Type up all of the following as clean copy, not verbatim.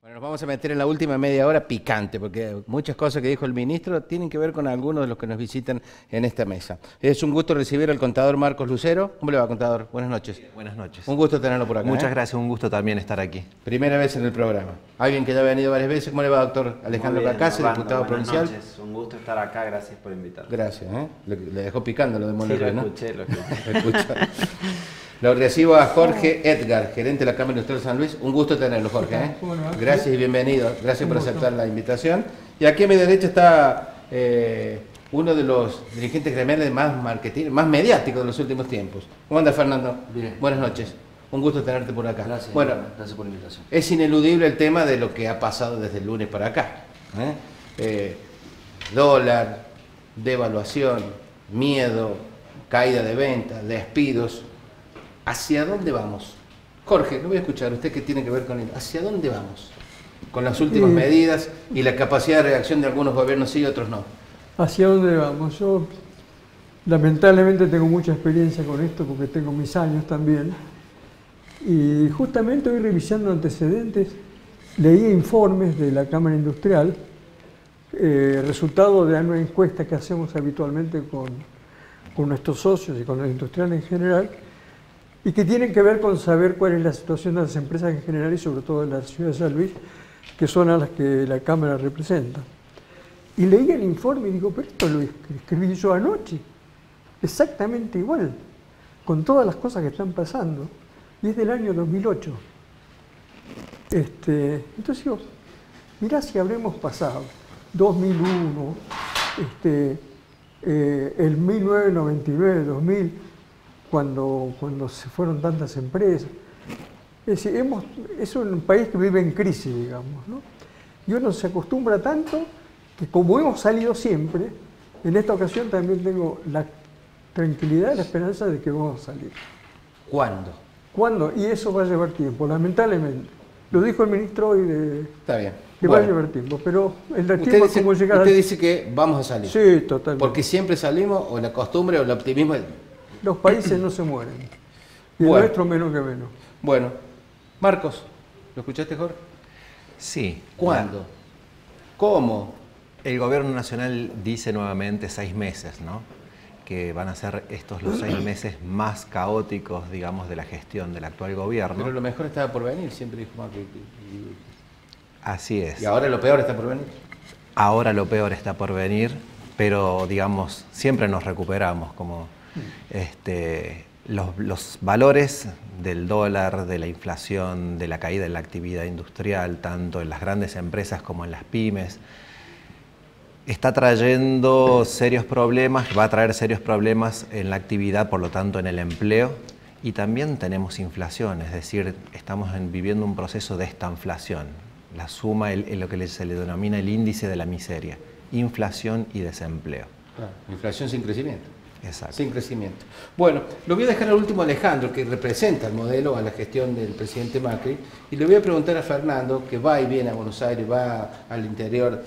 Bueno, nos vamos a meter en la última media hora picante, porque muchas cosas que dijo el ministro tienen que ver con algunos de los que nos visitan en esta mesa. Es un gusto recibir al contador Marcos Lucero. ¿Cómo le va, contador? Buenas noches. Buenas noches. Un gusto tenerlo por acá. Muchas gracias, un gusto también estar aquí. Primera vez en el programa. Alguien que ya ha venido varias veces. ¿Cómo le va, doctor Alejandro Cacase, diputado provincial? Buenas noches, un gusto estar acá, gracias por invitarme. Gracias. Le dejó picando lo de Monterrey, Sí, lo ¿no? escuché, lo escuché. Lo escucha. Lo recibo a Jorge Edgar, gerente de la Cámara Industrial de San Luis. Un gusto tenerlo, Jorge. Gracias y bienvenido. Gracias por aceptar la invitación. Y aquí a mi derecha está uno de los dirigentes gremiales más marketing, más mediáticos de los últimos tiempos. ¿Cómo anda, Fernando? Bien. Buenas noches. Un gusto tenerte por acá. Gracias, bueno, gracias por la invitación. es ineludible el tema de lo que ha pasado desde el lunes para acá. Dólar, devaluación, miedo, caída de ventas, despidos. ¿Hacia dónde vamos? Jorge, lo voy a escuchar, usted que tiene que ver con él. ¿Hacia dónde vamos? Con las últimas medidas y la capacidad de reacción de algunos gobiernos sí y otros no. ¿Hacia dónde vamos? Yo lamentablemente tengo mucha experiencia con esto porque tengo mis años también. Y justamente hoy revisando antecedentes, leí informes de la Cámara Industrial, resultado de una encuesta que hacemos habitualmente con nuestros socios y con los industriales en general, y que tienen que ver con saber cuál es la situación de las empresas en general y sobre todo de la ciudad de San Luis, que son a las que la Cámara representa. Y leí el informe y digo, pero esto lo escribí yo anoche, exactamente igual, con todas las cosas que están pasando, y es del año 2008. Entonces digo, mirá si habremos pasado 2001, el 1999, 2000, cuando se fueron tantas empresas. Es decir, es un país que vive en crisis, digamos, ¿no? Y uno se acostumbra tanto que como hemos salido siempre, en esta ocasión también tengo la tranquilidad y la esperanza de que vamos a salir. ¿Cuándo? ¿Cuándo? Y eso va a llevar tiempo, lamentablemente. Lo dijo el ministro hoy Está bien. que va a llevar tiempo, pero el tiempo es como llegar Usted dice que vamos a salir. Sí, totalmente. Porque siempre salimos, o la costumbre o el optimismo. Los países no se mueren. Y Bueno. el nuestro menos que menos. Bueno, Marcos, ¿lo escuchaste, Jorge? Sí. ¿Cuándo? ¿Cómo? El gobierno nacional dice nuevamente 6 meses, ¿no? Que van a ser estos los 6 meses más caóticos, digamos, de la gestión del actual gobierno. Pero lo mejor estaba por venir, siempre dijo Macri. Así es. Y ahora lo peor está por venir. Ahora lo peor está por venir, pero, digamos, siempre nos recuperamos, como los valores del dólar, de la inflación, de la caída en la actividad industrial, tanto en las grandes empresas como en las pymes, está trayendo serios problemas, va a traer serios problemas en la actividad, por lo tanto en el empleo, y también tenemos inflación, es decir, estamos viviendo un proceso de estanflación, la suma, lo que se le denomina el índice de la miseria, inflación y desempleo. Inflación sin crecimiento. Exacto. Sin crecimiento. Bueno, lo voy a dejar al último a Alejandro, que representa el modelo a la gestión del presidente Macri, y le voy a preguntar a Fernando, que va y viene a Buenos Aires, va al interior.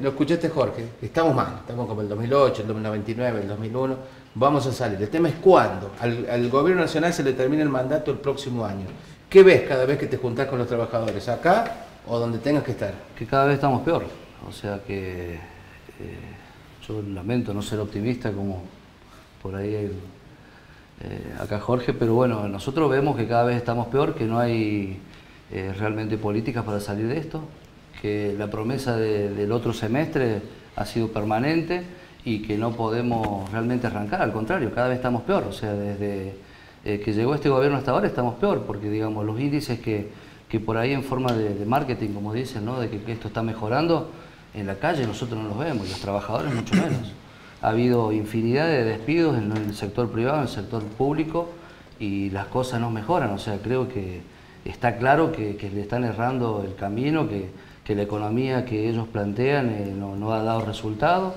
Lo escuchaste, Jorge, estamos mal, estamos como el 2008, el 2099, el 2001, vamos a salir. El tema es cuándo. Al gobierno nacional se le termina el mandato el próximo año. ¿Qué ves cada vez que te juntás con los trabajadores? ¿Acá o donde tengas que estar? Que cada vez estamos peor. O sea que yo lamento no ser optimista como por ahí acá Jorge, pero bueno, nosotros vemos que cada vez estamos peor, que no hay realmente políticas para salir de esto, que la promesa del otro semestre ha sido permanente y que no podemos realmente arrancar, al contrario, cada vez estamos peor. O sea, desde que llegó este gobierno hasta ahora estamos peor, porque digamos los índices que por ahí en forma de marketing, como dicen, ¿no? De que esto está mejorando, en la calle nosotros no los vemos, y los trabajadores mucho menos. Ha habido infinidad de despidos en el sector privado, en el sector público, y las cosas no mejoran. O sea, creo que está claro que le están errando el camino, que la economía que ellos plantean no ha dado resultado.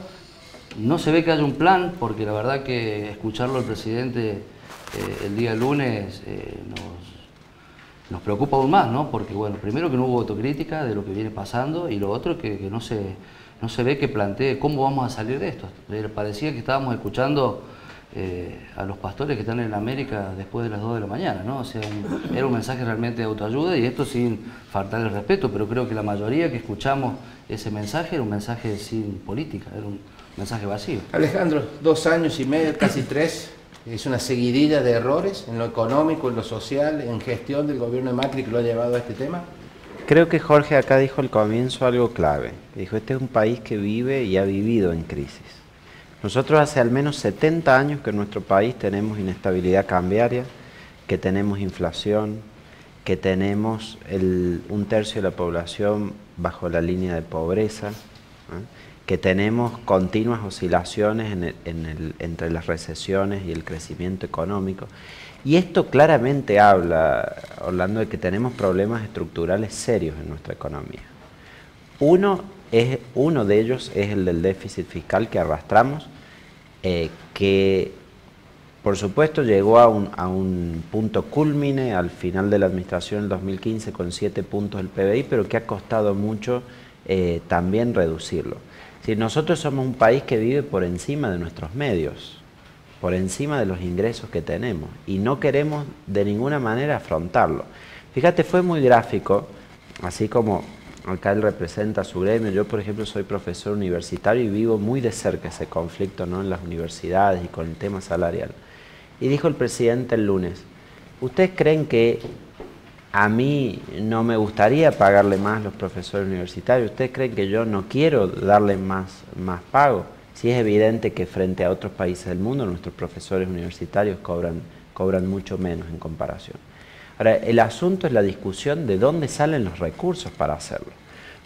No se ve que haya un plan, porque la verdad que escucharlo al presidente el día lunes nos preocupa aún más, ¿no? Porque, bueno, primero que no hubo autocrítica de lo que viene pasando, y lo otro que no se ve que plantee cómo vamos a salir de esto. Parecía que estábamos escuchando a los pastores que están en América después de las 2 de la mañana, ¿no? O sea, era un mensaje realmente de autoayuda, y esto sin faltar el respeto, pero creo que la mayoría que escuchamos ese mensaje era un mensaje sin política, era un mensaje vacío. Alejandro, 2 años y medio, casi 3, es una seguidilla de errores en lo económico, en lo social, en gestión del gobierno de Macri que lo ha llevado a este tema. Creo que Jorge acá dijo al comienzo algo clave. Dijo, este es un país que vive y ha vivido en crisis. Nosotros hace al menos 70 años que en nuestro país tenemos inestabilidad cambiaria, que tenemos inflación, que tenemos 1/3 de la población bajo la línea de pobreza, que tenemos continuas oscilaciones entre las recesiones y el crecimiento económico. Y esto claramente habla, Orlando, de que tenemos problemas estructurales serios en nuestra economía. Uno de ellos es el del déficit fiscal que arrastramos, que por supuesto llegó a un punto cúlmine al final de la administración en 2015 con 7 puntos del PBI, pero que ha costado mucho también reducirlo. Si nosotros somos un país que vive por encima de nuestros medios, por encima de los ingresos que tenemos, y no queremos de ninguna manera afrontarlo. Fíjate, fue muy gráfico, así como acá él representa a su gremio. Yo, por ejemplo, soy profesor universitario y vivo muy de cerca ese conflicto, ¿no?, en las universidades y con el tema salarial. Y dijo el presidente el lunes, ¿ustedes creen que a mí no me gustaría pagarle más a los profesores universitarios? ¿Ustedes creen que yo no quiero darle más pago? Sí, es evidente que frente a otros países del mundo nuestros profesores universitarios cobran mucho menos en comparación. Ahora, el asunto es la discusión de dónde salen los recursos para hacerlo.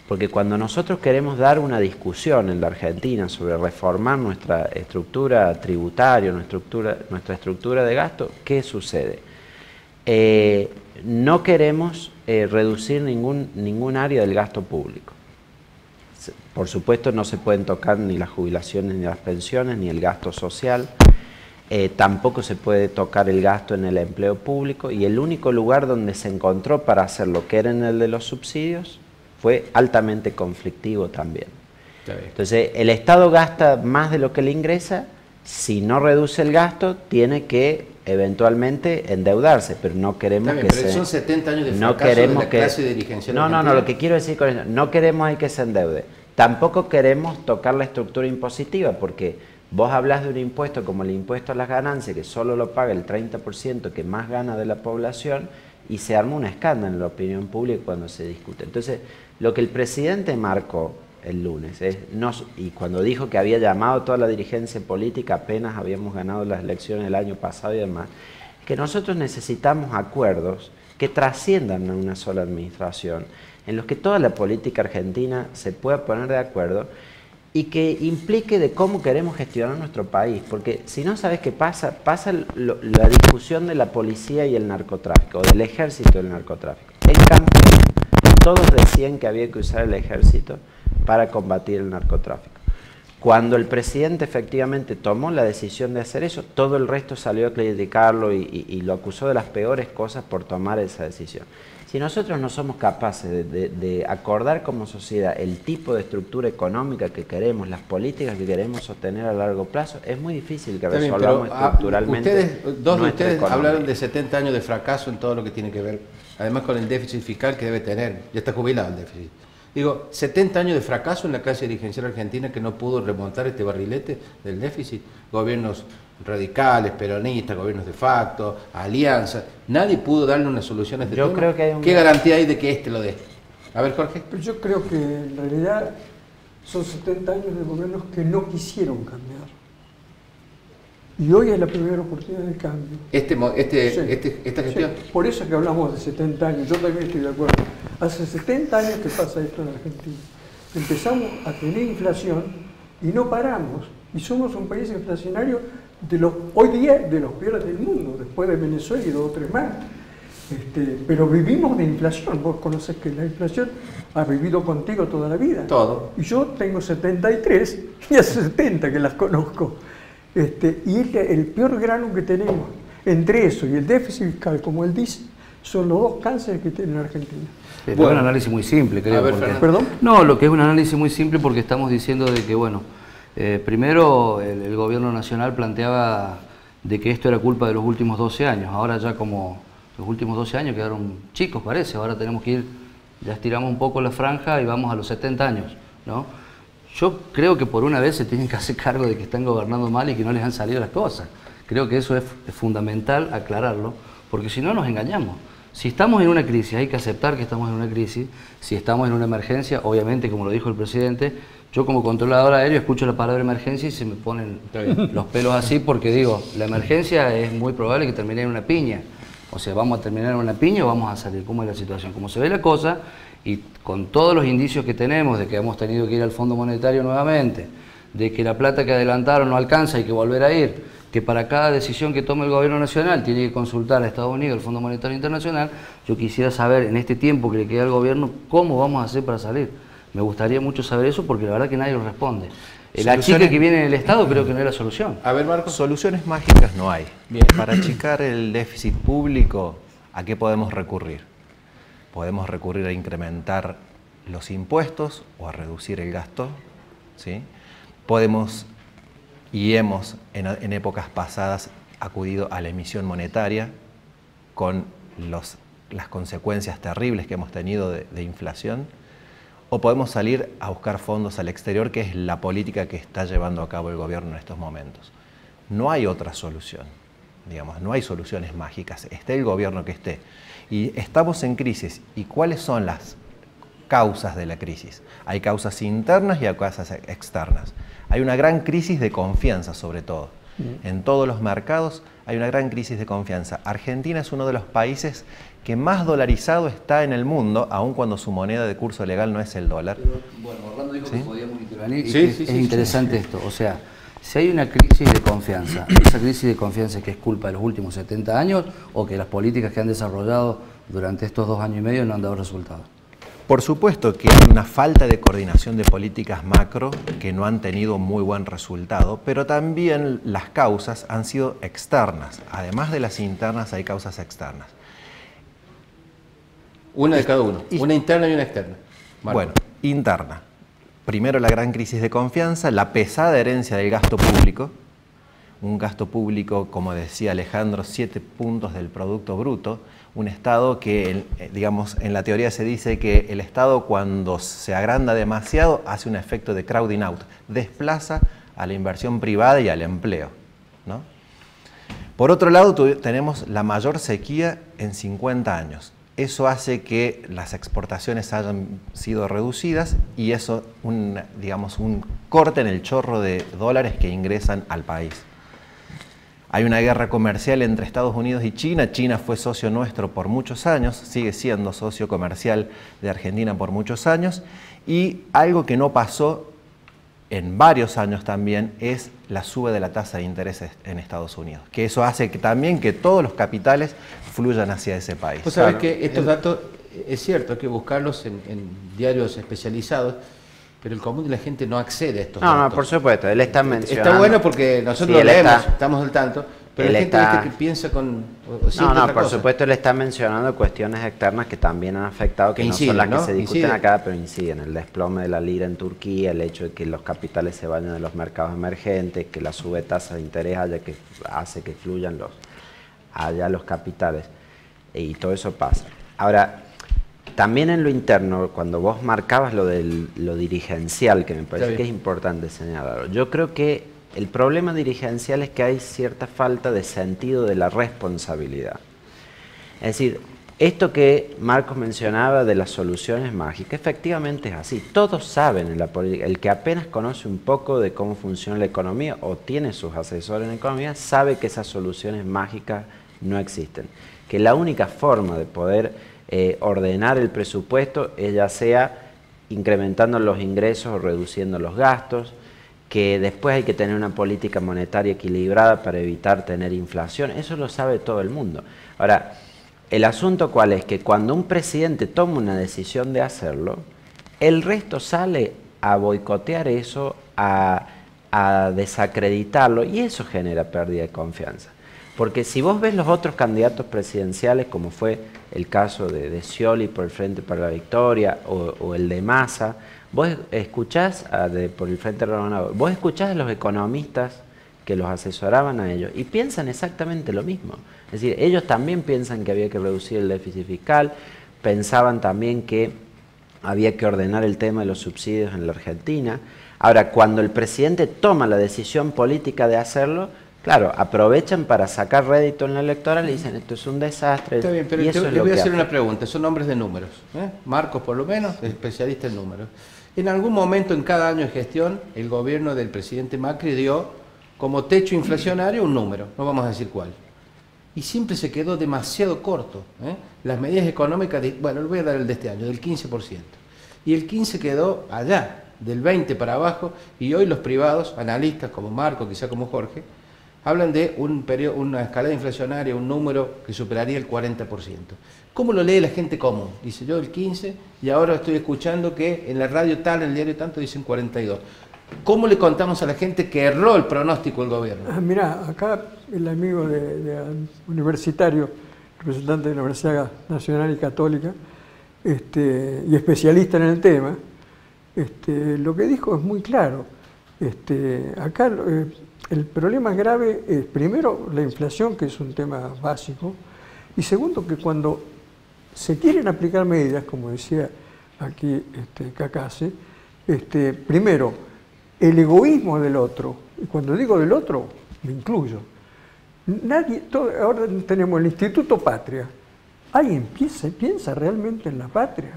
Porque cuando nosotros queremos dar una discusión en la Argentina sobre reformar nuestra estructura tributaria, nuestra estructura de gasto, ¿qué sucede? No queremos reducir ningún área del gasto público. Por supuesto, no se pueden tocar ni las jubilaciones, ni las pensiones, ni el gasto social. Tampoco se puede tocar el gasto en el empleo público, y el único lugar donde se encontró para hacer lo que era en el de los subsidios fue altamente conflictivo también. Entonces, el Estado gasta más de lo que le ingresa. Si no reduce el gasto, tiene que eventualmente endeudarse, pero no queremos que pero son 70 años de fracaso de la clase dirigencial argentina. No, lo que quiero decir con eso, no queremos que se endeude. Tampoco queremos tocar la estructura impositiva, porque vos hablas de un impuesto como el impuesto a las ganancias, que solo lo paga el 30% que más gana de la población, y se arma un escándalo en la opinión pública cuando se discute. Entonces, lo que el presidente marcó el lunes y cuando dijo que había llamado a toda la dirigencia política apenas habíamos ganado las elecciones el año pasado y demás, que nosotros necesitamos acuerdos que trasciendan a una sola administración, en los que toda la política argentina se pueda poner de acuerdo y que implique de cómo queremos gestionar nuestro país, porque si no, ¿sabes qué pasa? Pasa la discusión de la policía y el narcotráfico, o del ejército y el narcotráfico. En Campos todos decían que había que usar el ejército para combatir el narcotráfico. Cuando el presidente efectivamente tomó la decisión de hacer eso, todo el resto salió a criticarlo y lo acusó de las peores cosas por tomar esa decisión. Si nosotros no somos capaces de acordar como sociedad el tipo de estructura económica que queremos, las políticas que queremos sostener a largo plazo, es muy difícil que resolvamos estructuralmente. Dos de ustedes hablaron de 70 años de fracaso en todo lo que tiene que ver, además con el déficit fiscal que debe tener. Ya está jubilado el déficit. Digo, 70 años de fracaso en la clase dirigencial argentina que no pudo remontar este barrilete del déficit. Gobiernos radicales, peronistas, gobiernos de facto, alianzas. Nadie pudo darle una solución a este tema. Creo que hay ¿Qué garantía hay de que este lo dé? A ver, Jorge. Pero yo creo que en realidad son 70 años de gobiernos que no quisieron cambiar. Y hoy es la primera oportunidad de cambio. Esta gestión. Sí, por eso es que hablamos de 70 años, yo también estoy de acuerdo. Hace 70 años que pasa esto en Argentina. Empezamos a tener inflación y no paramos. Y somos un país inflacionario hoy día de los peores del mundo, después de Venezuela y 2 o 3 más. Pero vivimos de inflación. Vos conocés que la inflación ha vivido contigo toda la vida. Todo. Y yo tengo 73 y hace 70 que las conozco. Y es el peor grano que tenemos. Entre eso y el déficit fiscal, como él dice, son los 2 cánceres que tiene Argentina. Pero es un análisis muy simple, creo. ¿Perdón? No, lo que es un análisis muy simple porque estamos diciendo de que, bueno, primero el gobierno nacional planteaba de que esto era culpa de los últimos 12 años. Ahora ya como los últimos 12 años quedaron chicos, parece. Ahora tenemos que ir, ya estiramos un poco la franja y vamos a los 70 años, ¿no? Yo creo que por una vez se tienen que hacer cargo de que están gobernando mal y que no les han salido las cosas. Creo que eso es fundamental aclararlo, porque si no nos engañamos. Si estamos en una crisis, hay que aceptar que estamos en una crisis. Si estamos en una emergencia, obviamente, como lo dijo el presidente, yo como controlador aéreo escucho la palabra emergencia y se me ponen los pelos así, porque digo, la emergencia es muy probable que termine en una piña. O sea, vamos a terminar en una piña o vamos a salir. ¿Cómo es la situación? Como se ve la cosa, y con todos los indicios que tenemos de que hemos tenido que ir al Fondo Monetario nuevamente, de que la plata que adelantaron no alcanza y que volver a ir, que para cada decisión que tome el gobierno nacional tiene que consultar a Estados Unidos, el Fondo Monetario Internacional, yo quisiera saber en este tiempo que le queda al gobierno cómo vamos a hacer para salir. Me gustaría mucho saber eso porque la verdad que nadie lo responde. El achique que viene en el Estado creo que no es la solución. A ver, Marcos. Soluciones mágicas no hay. Bien. Para achicar el déficit público, ¿a qué podemos recurrir? Podemos recurrir a incrementar los impuestos o a reducir el gasto, ¿sí? Podemos y hemos en épocas pasadas acudido a la emisión monetaria con las consecuencias terribles que hemos tenido de inflación, o podemos salir a buscar fondos al exterior, que es la política que está llevando a cabo el gobierno en estos momentos. No hay otra solución, digamos, no hay soluciones mágicas, esté el gobierno que esté. Y estamos en crisis. ¿Y cuáles son las causas de la crisis? Hay causas internas y hay causas externas. Hay una gran crisis de confianza, sobre todo. En todos los mercados hay una gran crisis de confianza. Argentina es uno de los países que más dolarizado está en el mundo, aun cuando su moneda de curso legal no es el dólar. Pero, bueno, Orlando dijo que podíamos intervenir y Sí, es interesante esto. O sea, si hay una crisis de confianza, esa crisis de confianza que es culpa de los últimos 70 años o que las políticas que han desarrollado durante estos 2 años y medio no han dado resultados. Por supuesto que hay una falta de coordinación de políticas macro que no han tenido muy buen resultado, pero también las causas han sido externas. Además de las internas, hay causas externas. Una de cada uno, una interna y una externa. Marco. Bueno, interna. Primero la gran crisis de confianza, la pesada herencia del gasto público. Un gasto público, como decía Alejandro, 7 puntos del Producto Bruto. Un Estado que, digamos, en la teoría se dice que el Estado cuando se agranda demasiado hace un efecto de crowding out, desplaza a la inversión privada y al empleo, ¿no? Por otro lado, tenemos la mayor sequía en 50 años. Eso hace que las exportaciones hayan sido reducidas y eso, digamos, un corte en el chorro de dólares que ingresan al país. Hay una guerra comercial entre Estados Unidos y China. China fue socio nuestro por muchos años, sigue siendo socio comercial de Argentina por muchos años. Y algo que no pasó en varios años también es la suba de la tasa de interés en Estados Unidos. Que eso hace que también que todos los capitales fluyan hacia ese país. Vos sabés que estos datos, es cierto, hay que buscarlos en diarios especializados, pero el común de la gente no accede a estos datos. No, por supuesto, él está mencionando. Está bueno porque nosotros Sí, lo leemos, está, estamos al tanto, pero la gente ¿viste? Que piensa con... No, por supuesto él está mencionando cuestiones externas que también han afectado, que inciden, no son las que se discuten acá, pero inciden. El desplome de la lira en Turquía, el hecho de que los capitales se vayan de los mercados emergentes, que la sube tasa de interés hace que fluyan allá los capitales, y todo eso pasa. Ahora, también en lo interno, cuando vos marcabas lo dirigencial, que me parece que es importante señalarlo, yo creo que el problema dirigencial es que hay cierta falta de sentido de la responsabilidad. Es decir, esto que Marcos mencionaba de las soluciones mágicas, efectivamente es así. Todos saben en la política, el que apenas conoce un poco de cómo funciona la economía o tiene sus asesores en economía, sabe que esas soluciones mágicas no existen. Que la única forma de poder ordenar el presupuesto es ya sea incrementando los ingresos o reduciendo los gastos, que después hay que tener una política monetaria equilibrada para evitar tener inflación. Eso lo sabe todo el mundo. Ahora, el asunto cuál es, que cuando un presidente toma una decisión de hacerlo, el resto sale a boicotear eso, a desacreditarlo, y eso genera pérdida de confianza. Porque si vos ves los otros candidatos presidenciales, como fue el caso de Scioli por el Frente para la Victoria o el de Massa, vos escuchás por el Frente Renovador, vos escuchás a los economistas que los asesoraban a ellos y piensan exactamente lo mismo. Es decir, ellos también piensan que había que reducir el déficit fiscal, pensaban también que había que ordenar el tema de los subsidios en la Argentina. Ahora, cuando el presidente toma la decisión política de hacerlo, claro, aprovechan para sacar rédito en la electoral y dicen esto es un desastre. Está bien, pero y eso es le lo voy a que hacer hace. una pregunta, son hombres de números, ¿eh? Marcos por lo menos, especialista en números. En algún momento en cada año de gestión, el gobierno del presidente Macri dio como techo inflacionario un número, no vamos a decir cuál. Y siempre se quedó demasiado corto, ¿eh? Las medidas económicas, bueno, le voy a dar el de este año, del 15%. Y el 15 quedó allá, del 20 para abajo, y hoy los privados, analistas como Marco, quizá como Jorge, hablan de una escalada inflacionaria, un número que superaría el 40%. ¿Cómo lo lee la gente común? Dice yo el 15 y ahora estoy escuchando que en la radio tal, en el diario tanto, dicen 42. ¿Cómo le contamos a la gente que erró el pronóstico del gobierno? Mirá, acá el amigo universitario, representante de la Universidad Nacional y Católica, y especialista en el tema, lo que dijo es muy claro. Acá el problema grave es, primero, la inflación, que es un tema básico, y segundo, que cuando se quieren aplicar medidas, como decía aquí Cacase, primero, el egoísmo del otro, y cuando digo del otro, me incluyo. Ahora tenemos el Instituto Patria. ¿Alguien piensa realmente en la patria?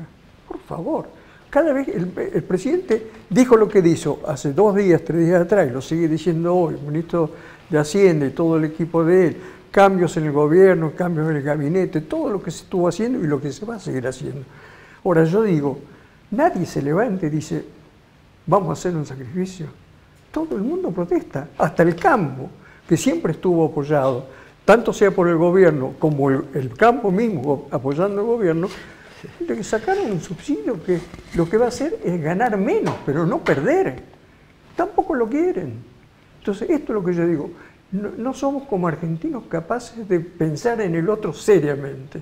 Por favor. Cada vez el presidente dijo lo que dijo hace 2 días, 3 días atrás, y lo sigue diciendo hoy, el ministro de Hacienda y todo el equipo de él, cambios en el gobierno, cambios en el gabinete, todo lo que se estuvo haciendo y lo que se va a seguir haciendo. Ahora yo digo, nadie se levanta y dice, vamos a hacer un sacrificio. Todo el mundo protesta, hasta el campo, que siempre estuvo apoyado, tanto sea por el gobierno como el campo mismo apoyando al gobierno, le sacaron un subsidio que lo que va a hacer es ganar menos, pero no perder. Tampoco lo quieren. Entonces, esto es lo que yo digo. No somos como argentinos capaces de pensar en el otro seriamente.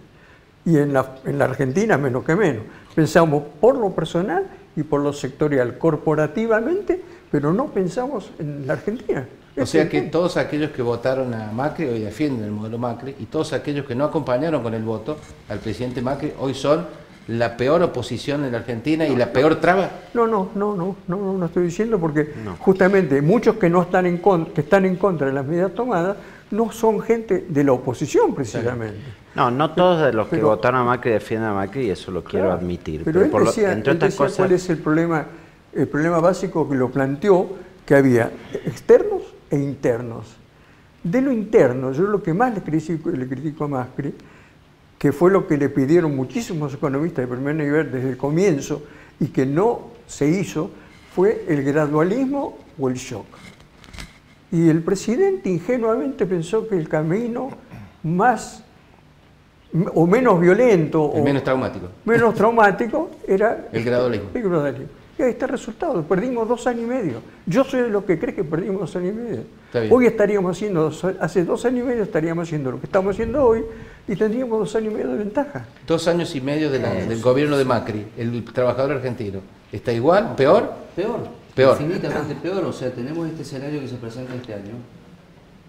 Y en la Argentina menos que menos. Pensamos por lo personal y por lo sectorial, corporativamente, pero no pensamos en la Argentina. O sea que todos aquellos que votaron a Macri hoy defienden el modelo Macri y todos aquellos que no acompañaron con el voto al presidente Macri hoy son la peor oposición en la Argentina y la peor traba. No estoy diciendo porque justamente muchos que no están que están en contra de las medidas tomadas no son gente de la oposición precisamente. No todos de los que votaron a Macri defienden a Macri y eso lo quiero admitir. Pero él decía, cuál es el problema básico que lo planteó, que había externos e internos. De lo interno, yo lo que más le critico a Macri, que fue lo que le pidieron muchísimos economistas de primer nivel desde el comienzo y que no se hizo, fue el gradualismo o el shock. Y el presidente ingenuamente pensó que el camino más o menos violento menos traumático era el gradualismo. Y ahí está el resultado, perdimos 2 años y medio. Yo soy de los que cree que perdimos 2 años y medio. Hoy estaríamos haciendo, hace 2 años y medio estaríamos haciendo lo que estamos haciendo hoy y tendríamos 2 años y medio de ventaja. 2 años y medio del gobierno de Macri, el trabajador argentino. ¿Está igual? ¿Peor? Peor. Infinitamente peor. O sea, tenemos este escenario que se presenta este año,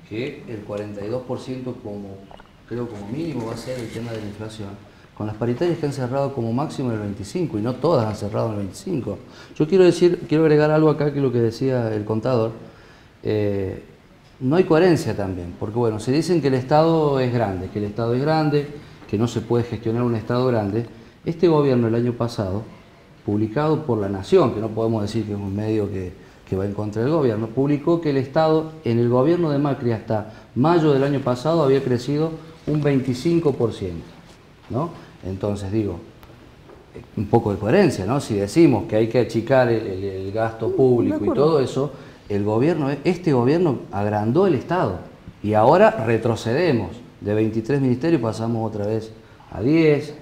que el 42% creo como mínimo va a ser el tema de la inflación. Con las paritarias que han cerrado como máximo el 25 y no todas han cerrado en el 25. Yo quiero agregar algo acá que lo que decía el contador. No hay coherencia también, porque bueno, se dicen que el Estado es grande, que no se puede gestionar un Estado grande. Este gobierno el año pasado, publicado por La Nación, que no podemos decir que es un medio que va en contra del gobierno, publicó que el Estado en el gobierno de Macri hasta mayo del año pasado había crecido un 25%, ¿no? Entonces digo, un poco de coherencia, ¿no? Si decimos que hay que achicar el gasto público y todo eso, este gobierno agrandó el Estado y ahora retrocedemos. De 23 ministerios pasamos otra vez a 10.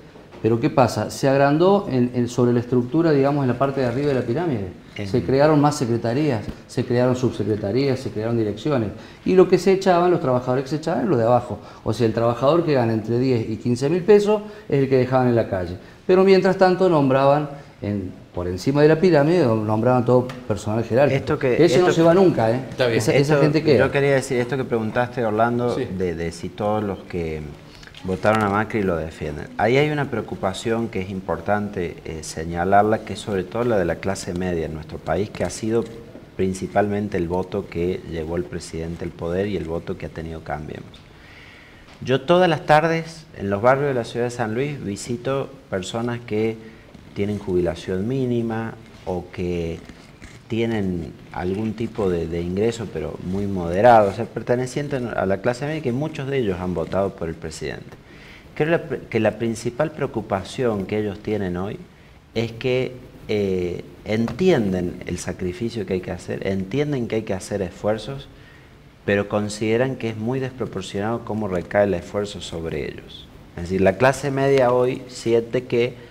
Pero ¿qué pasa? Se agrandó sobre la estructura, digamos, en la parte de arriba de la pirámide. Se crearon más secretarías, se crearon subsecretarías, se crearon direcciones. Y lo que se echaban, los trabajadores que se echaban, es lo de abajo. O sea, el trabajador que gana entre 10 y 15 mil pesos es el que dejaban en la calle. Pero mientras tanto nombraban por encima de la pirámide nombraban todo personal jerárquico. Ese no se va nunca, ¿eh? Está bien. Esa gente que... Yo quería decir esto que preguntaste, Orlando, Sí. de si todos los que votaron a Macri lo defienden. Ahí hay una preocupación que es importante señalarla, que es sobre todo la de la clase media en nuestro país, que ha sido principalmente el voto que llevó el presidente al poder y el voto que ha tenido Cambiemos. Yo todas las tardes en los barrios de la ciudad de San Luis visito personas que tienen jubilación mínima o que tienen algún tipo de ingreso, pero muy moderado, o sea, pertenecientes a la clase media, que muchos de ellos han votado por el presidente. Creo que la principal preocupación que ellos tienen hoy es que entienden el sacrificio que hay que hacer, entienden que hay que hacer esfuerzos, pero consideran que es muy desproporcionado cómo recae el esfuerzo sobre ellos. Es decir, la clase media hoy siente que,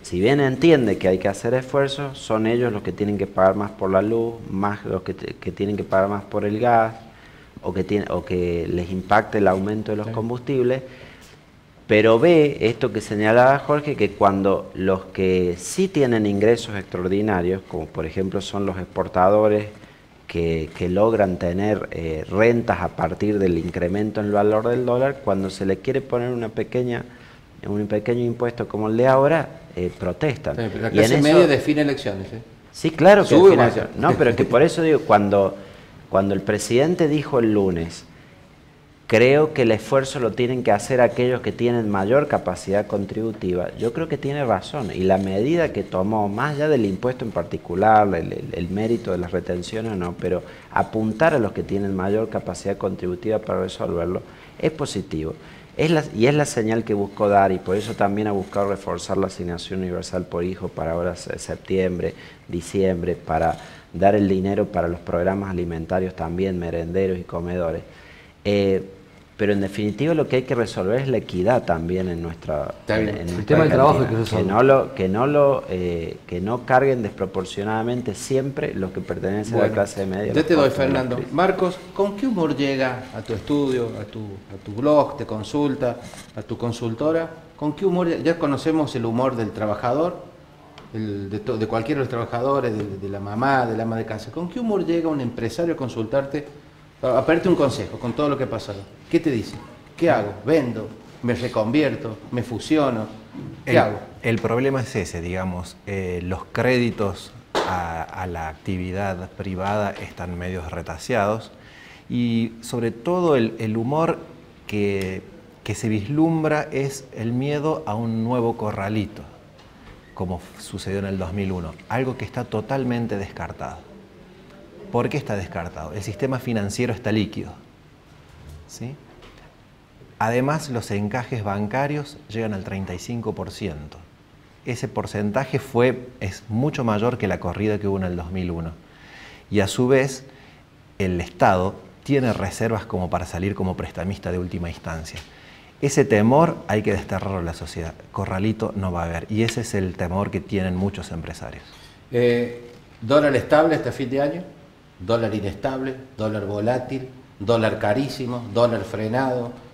si bien entiende que hay que hacer esfuerzos, son ellos los que tienen que pagar más por la luz, más los que tienen que pagar más por el gas, o que les impacte el aumento de los combustibles, pero ve esto que señalaba Jorge, que cuando los que sí tienen ingresos extraordinarios, como por ejemplo son los exportadores, que logran tener rentas a partir del incremento en el valor del dólar, cuando se les quiere poner un pequeño impuesto como el de ahora, protestan. Sí, pero la clase media define elecciones. Sí, claro que Sube define más. elecciones. No, pero es que por eso digo, cuando el presidente dijo el lunes, creo que el esfuerzo lo tienen que hacer aquellos que tienen mayor capacidad contributiva, yo creo que tiene razón. Y la medida que tomó, más allá del impuesto en particular, el mérito de las retenciones no, pero apuntar a los que tienen mayor capacidad contributiva para resolverlo, es positivo. Y es la señal que buscó dar, y por eso también ha buscado reforzar la asignación universal por hijo para ahora septiembre, diciembre, para dar el dinero para los programas alimentarios también, merenderos y comedores. Pero en definitiva lo que hay que resolver es la equidad también en nuestra... El tema del trabajo hay que resolver. Que no carguen desproporcionadamente siempre los que pertenecen a la clase media. Yo te doy, Fernando. Marcos, ¿con qué humor llega a tu estudio, a tu blog, te consulta, a tu consultora? ¿Con qué humor? Ya conocemos el humor del trabajador, de cualquiera de los trabajadores, de la mamá, del ama de casa. ¿Con qué humor llega un empresario a consultarte, a pedirte un consejo con todo lo que ha pasado? ¿Qué te dice? ¿Qué hago? ¿Vendo? ¿Me reconvierto? ¿Me fusiono? ¿Qué hago? El problema es ese, digamos, los créditos a la actividad privada están medio retaseados y sobre todo el humor que se vislumbra es el miedo a un nuevo corralito, como sucedió en el 2001, algo que está totalmente descartado. ¿Por qué está descartado? El sistema financiero está líquido, ¿sí? Además, los encajes bancarios llegan al 35%. Ese porcentaje es mucho mayor que la corrida que hubo en el 2001. Y a su vez, el Estado tiene reservas como para salir como prestamista de última instancia. Ese temor hay que desterrarlo en la sociedad. Corralito no va a haber. Y ese es el temor que tienen muchos empresarios. ¿Dólar estable hasta fin de año? ¿Dólar inestable? ¿Dólar volátil? ¿Dólar carísimo? ¿Dólar frenado?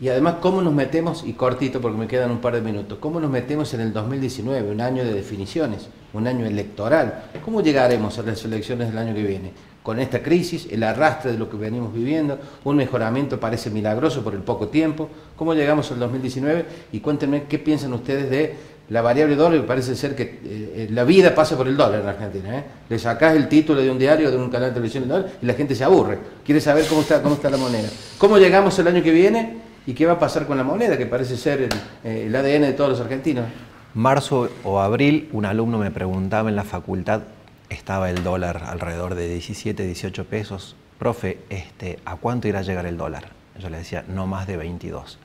Y además, ¿cómo nos metemos? Y cortito porque me quedan un par de minutos. ¿Cómo nos metemos en el 2019? Un año de definiciones, un año electoral. ¿Cómo llegaremos a las elecciones del año que viene? Con esta crisis, el arrastre de lo que venimos viviendo, un mejoramiento parece milagroso por el poco tiempo. ¿Cómo llegamos al 2019? Y cuéntenme qué piensan ustedes de la variable dólar, que parece ser que la vida pasa por el dólar en Argentina. Le sacás el título de un diario, de un canal de televisión del dólar, y la gente se aburre. Quiere saber cómo está la moneda. ¿Cómo llegamos el año que viene? ¿Y qué va a pasar con la moneda, que parece ser el ADN de todos los argentinos? Marzo o abril, un alumno me preguntaba en la facultad, estaba el dólar alrededor de 17, 18 pesos. Profe, ¿a cuánto irá a llegar el dólar? Yo le decía, no más de 22.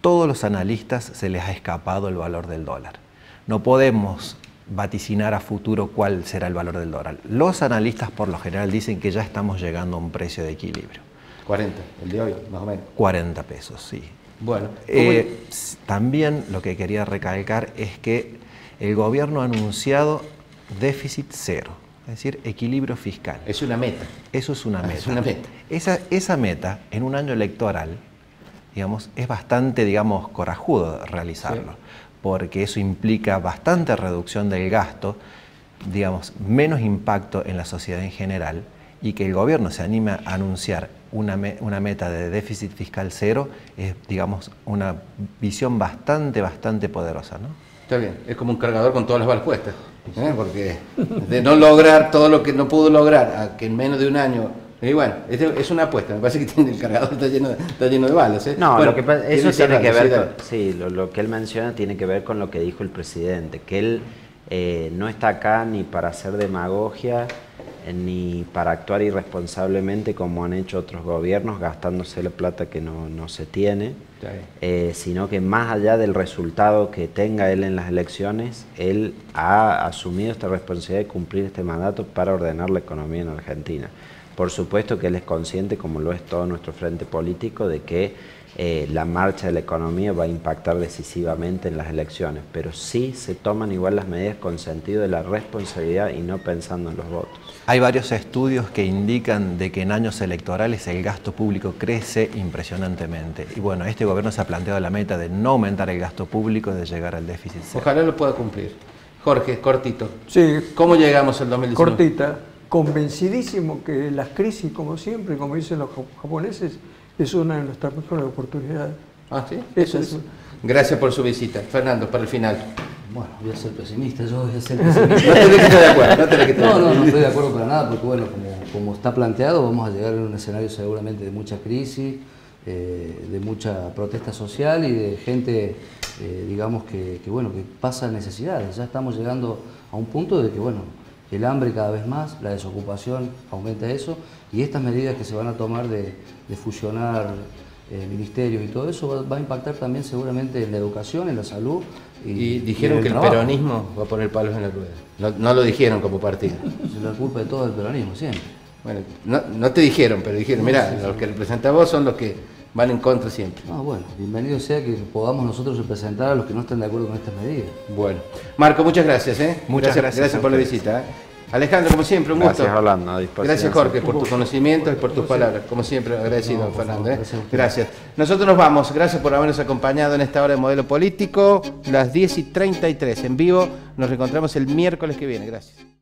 Todos los analistas se les ha escapado el valor del dólar. No podemos vaticinar a futuro cuál será el valor del dólar. Los analistas por lo general dicen que ya estamos llegando a un precio de equilibrio. 40, el de hoy, más o menos. 40 pesos, sí. Bueno. También lo que quería recalcar es que el gobierno ha anunciado déficit cero, es decir, equilibrio fiscal. Es una meta. Eso es una meta. Es una meta. Esa meta, en un año electoral, digamos, es bastante, digamos, corajudo realizarlo. Sí. porque eso implica bastante reducción del gasto, digamos, menos impacto en la sociedad en general, y que el gobierno se anime a anunciar una meta de déficit fiscal cero es, digamos, una visión bastante poderosa, ¿no? Está bien, es como un cargador con todas las balas puestas, porque de no lograr todo lo que no pudo lograr, a que en menos de un año, y bueno, es una apuesta, me parece que el cargador está lleno de balas. No, bueno, lo que pasa, eso tiene que ver con, sí, lo que él menciona tiene que ver con lo que dijo el presidente, que él no está acá ni para hacer demagogia, ni para actuar irresponsablemente como han hecho otros gobiernos, gastándose la plata que no se tiene, sino que más allá del resultado que tenga él en las elecciones, él ha asumido esta responsabilidad de cumplir este mandato para ordenar la economía en Argentina. Por supuesto que él es consciente, como lo es todo nuestro frente político, de que la marcha de la economía va a impactar decisivamente en las elecciones, pero sí se toman igual las medidas con sentido de la responsabilidad y no pensando en los votos. Hay varios estudios que indican de que en años electorales el gasto público crece impresionantemente. Y bueno, este gobierno se ha planteado la meta de no aumentar el gasto público, de llegar al déficit cero. Ojalá lo pueda cumplir. Jorge, cortito. Sí. ¿Cómo llegamos al 2019? Cortita. Convencidísimo que las crisis, como siempre, como dicen los japoneses, es una de nuestras mejores oportunidades. Ah, ¿sí? Eso es. Gracias por su visita. Fernando, para el final. Bueno, voy a ser pesimista, yo voy a ser pesimista. No tenés que estar de acuerdo, No estoy de acuerdo para nada, porque bueno, como está planteado, vamos a llegar a un escenario seguramente de mucha crisis, de mucha protesta social y de gente, digamos, que pasa necesidades. Ya estamos llegando a un punto de que, bueno, el hambre cada vez más, la desocupación aumenta eso, y estas medidas que se van a tomar de fusionar ministerios y todo eso va a impactar también seguramente en la educación, en la salud. Y dijeron que el trabajo. peronismo va a poner palos en la rueda. No lo dijeron como partido. Es la culpa de todo el peronismo, siempre. Bueno, no te dijeron, pero dijeron, mirá, los que representan vos son los que van en contra siempre. Bueno, bienvenido sea que podamos nosotros representar a los que no estén de acuerdo con estas medidas. Bueno, Marco, muchas gracias. Muchas gracias. Gracias por la visita. Alejandro, como siempre, un gusto. Gracias, Orlando, a disposición. Gracias, Jorge, por tus conocimientos y por tus palabras. Como siempre, agradecido, Fernando. Gracias. Gracias. Nosotros nos vamos. Gracias por habernos acompañado en esta hora de Modelo Político. Las 10:33 en vivo. Nos reencontramos el miércoles que viene. Gracias.